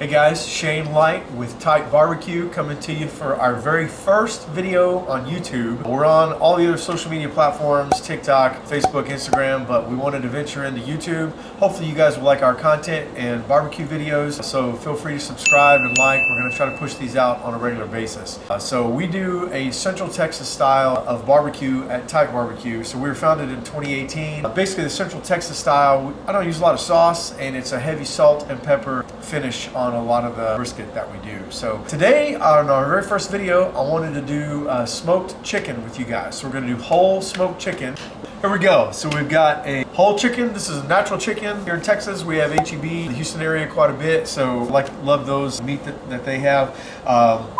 Hey guys, Shane Light with Texasbbq coming to you for our very first video on YouTube. We're on all the other social media platforms, TikTok, Facebook, Instagram, but we wanted to venture into YouTube. Hopefully you guys will like our content and barbecue videos, so feel free to subscribe and like. We're gonna try to push these out on a regular basis. So we do a Central Texas style of barbecue at Texasbbq. So we were founded in 2018. Basically the Central Texas style, I don't use a lot of sauce, and it's a heavy salt and pepper finish on a lot of the brisket that we do. So today on our very first video, I wanted to do smoked chicken with you guys. So we're gonna do whole smoked chicken. Here we go. So we've got a whole chicken. This is a natural chicken. Here in Texas, we have HEB, the Houston area quite a bit. So love those meat that they have.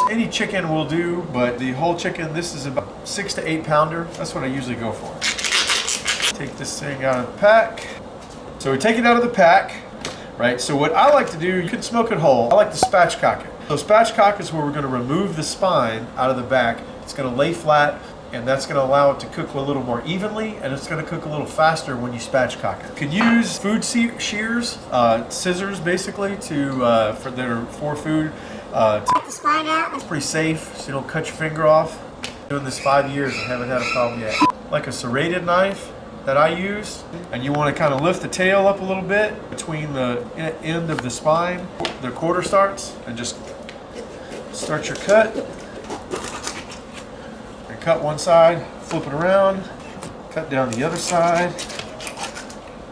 Any chicken will do, but the whole chicken, this is about 6 to 8 pounder. That's what I usually go for. Take this thing out of the pack. So we take it out of the pack. Right, so what I like to do, you can smoke it whole. I like to spatchcock it. So spatchcock is where we're going to remove the spine out of the back. It's going to lay flat, and that's going to allow it to cook a little more evenly, and it's going to cook a little faster when you spatchcock it. You can use food shears, scissors basically, that are for food. To Take the spine out. It's pretty safe, so you don't cut your finger off. Doing this 5 years and haven't had a problem yet. Like a serrated knife that I use, and you want to kind of lift the tail up a little bit between the end of the spine, the quarter starts, and just start your cut. And cut one side, flip it around, cut down the other side.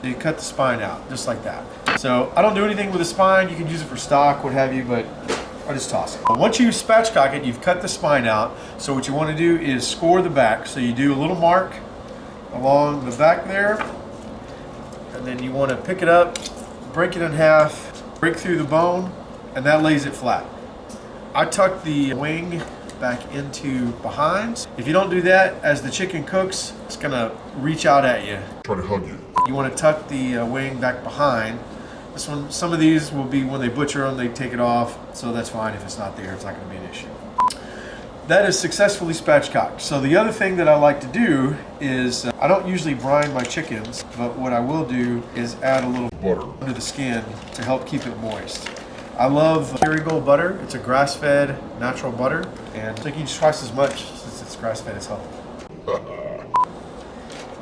You cut the spine out, just like that. So I don't do anything with the spine. You can use it for stock, what have you, but I just toss it. Once you spatchcock it, you've cut the spine out. So what you want to do is score the back. So you do a little mark along the back there, and then you want to pick it up, break it in half, break through the bone, and that lays it flat. I tuck the wing back into behind. If you don't do that, as the chicken cooks, it's gonna reach out at you, try to hug you. You want to tuck the wing back behind. This one, some of these will be when they butcher them, they take it off, so that's fine. If it's not there, it's not going to be an issue. That is successfully spatchcocked. So the other thing that I like to do is, I don't usually brine my chickens, but what I will do is add a little Butter. under the skin to help keep it moist. I love Kerrygold butter. It's a grass-fed natural butter, and I think you use twice as much since it's grass-fed as healthy.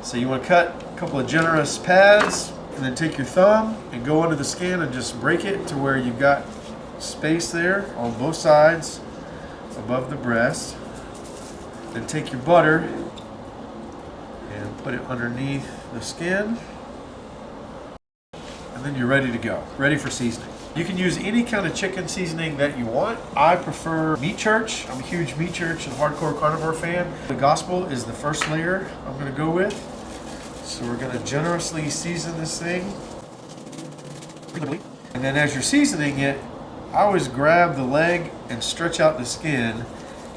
So you want to cut a couple of generous pads, and then take your thumb and go under the skin and just break it to where you've got space there on both sides above the breast. Then take your butter and put it underneath the skin, and then you're ready to go, ready for seasoning. You can use any kind of chicken seasoning that you want. I prefer Meat Church. I'm a huge Meat Church and hardcore carnivore fan. The Gospel is the first layer I'm going to go with. So we're going to generously season this thing. And then as you're seasoning it, I always grab the leg and stretch out the skin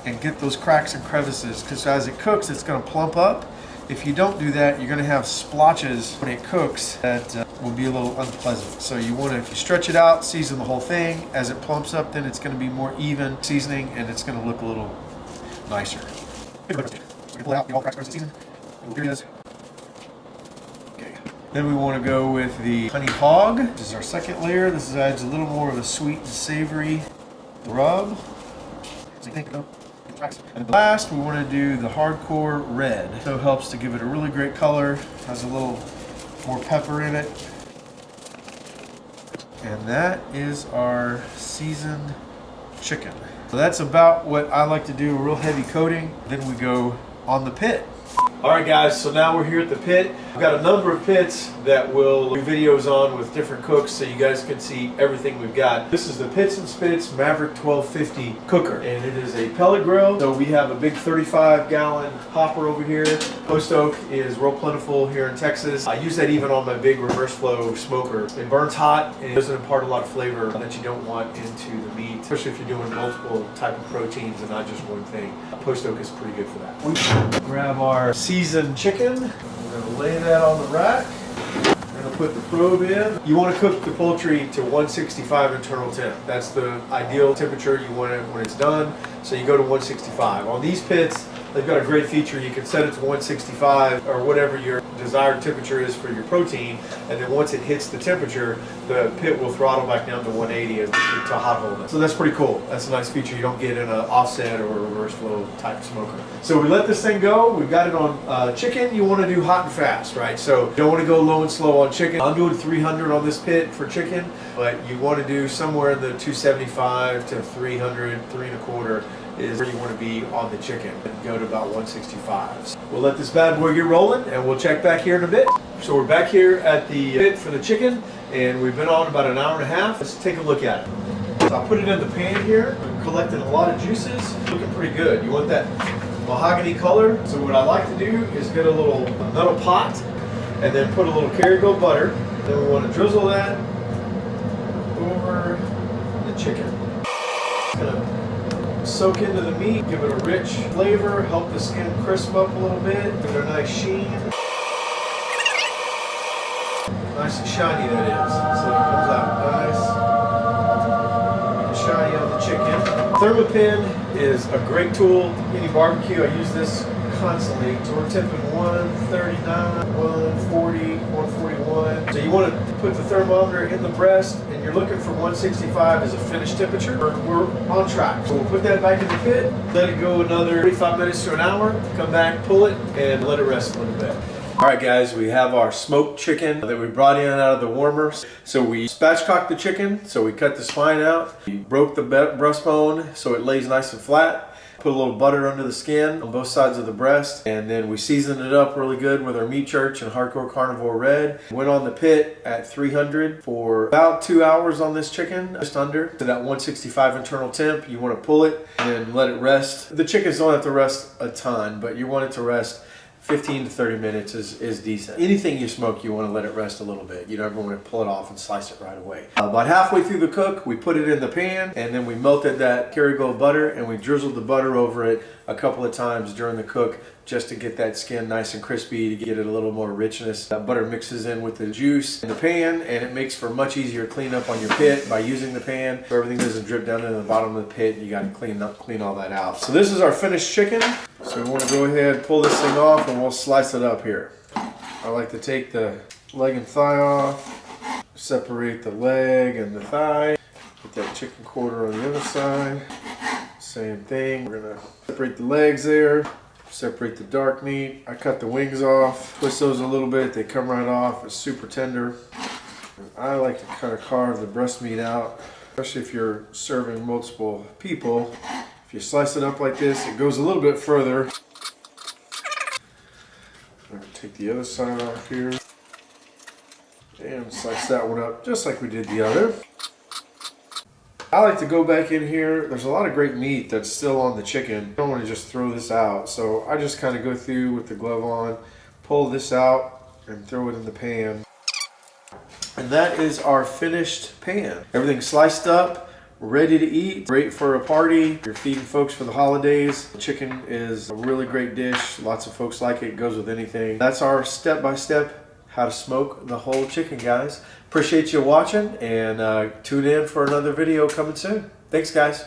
and get those cracks and crevices, because as it cooks, it's going to plump up. If you don't do that, you're going to have splotches when it cooks that will be a little unpleasant. So you want to stretch it out, season the whole thing. As it plumps up, then it's going to be more even seasoning, and it's going to look a little nicer. So we can pull it out, get all cracks, crevices, season. Here it is. Then we want to go with the honey hog. This is our second layer. This adds a little more of a sweet and savory rub. And last, we want to do the hardcore red. So it helps to give it a really great color. Has a little more pepper in it. And that is our seasoned chicken. So that's about what I like to do, a real heavy coating. Then we go on the pit. All right guys, so now we're here at the pit. I've got a number of pits that we'll do videos on with different cooks so you guys can see everything we've got. This is the Pits and Spits Maverick 1250 cooker, and it is a pellet grill. So we have a big 35-gallon hopper over here. Post oak is real plentiful here in Texas. I use that even on my big reverse flow smoker. It burns hot and doesn't impart a lot of flavor that you don't want into the meat, especially if you're doing multiple type of proteins and not just one thing. Post oak is pretty good for that. We grab our seasoned chicken. We're going to lay that on the rack. We're going to put the probe in. You want to cook the poultry to 165 internal temp. That's the ideal temperature you want it when it's done. So you go to 165. On these pits, they've got a great feature. You can set it to 165 or whatever your desired temperature is for your protein, and then once it hits the temperature, the pit will throttle back down to 180 to hot hold it. So that's pretty cool. That's a nice feature you don't get in an offset or a reverse flow type smoker. So we let this thing go. We've got it on chicken. You want to do hot and fast, right? So you don't want to go low and slow on chicken. I'm doing 300 on this pit for chicken, but you want to do somewhere in the 275 to 300, 3.25 is where you want to be on the chicken, and go to about 165. So we'll let this bad boy get rolling, and we'll check back here in a bit. So we're back here at the pit for the chicken, and we've been on about an hour and a half. Let's take a look at it. So I put it in the pan here. I'm collecting a lot of juices. Looking pretty good. You want that mahogany color. So what I like to do is get a little metal pot, and then put a little Kerrygold butter. Then we want to drizzle that over the chicken. It's gonna soak into the meat, give it a rich flavor, help the skin crisp up a little bit, give it a nice sheen. Nice and shiny that is. So it comes out nice and shiny on the chicken. Thermopin is a great tool. Any barbecue, I use this constantly. So we're tipping 139, 140, 141. So you want to put the thermometer in the breast, and you're looking for 165 as a finished temperature. We're on track. So we'll put that back in the pit, let it go another 45 minutes to an hour, come back, pull it, and let it rest a little bit. All right, guys, we have our smoked chicken that we brought in out of the warmer. So we spatchcocked the chicken, so we cut the spine out. We broke the breastbone so it lays nice and flat. Put a little butter under the skin on both sides of the breast, and then we seasoned it up really good with our Meat Church and Hardcore Carnivore Red. Went on the pit at 300 for about 2 hours on this chicken, just under, to that 165 internal temp. You want to pull it and let it rest. The chickens don't have to rest a ton, but you want it to rest 15 to 30 minutes is decent. Anything you smoke, you want to let it rest a little bit. You don't want to pull it off and slice it right away. About halfway through the cook, we put it in the pan, and then we melted that Kerrygold butter, and we drizzled the butter over it a couple of times during the cook, just to get that skin nice and crispy, to get it a little more richness. That butter mixes in with the juice in the pan, and it makes for much easier cleanup on your pit by using the pan, so everything doesn't drip down into the bottom of the pit. You got to clean all that out. So this is our finished chicken. So we want to go ahead, pull this thing off, and we'll slice it up here. I like to take the leg and thigh off, separate the leg and the thigh, put that chicken quarter on the other side. Same thing. We're gonna separate the legs there, separate the dark meat. I cut the wings off, twist those a little bit, they come right off. It's super tender. I like to kind of carve the breast meat out, especially if you're serving multiple people. If you slice it up like this, it goes a little bit further. I'm going to take the other side off here and slice that one up just like we did the other. I like to go back in here. There's a lot of great meat that's still on the chicken. I don't want to just throw this out, so I just kind of go through with the glove on, pull this out, and throw it in the pan. And that is our finished pan. Everything's sliced up, ready to eat. Great for a party. You're feeding folks for the holidays. Chicken is a really great dish. Lots of folks like it. It goes with anything. That's our step-by-step how to smoke the whole chicken, guys. Appreciate you watching, and tune in for another video coming soon. Thanks, guys.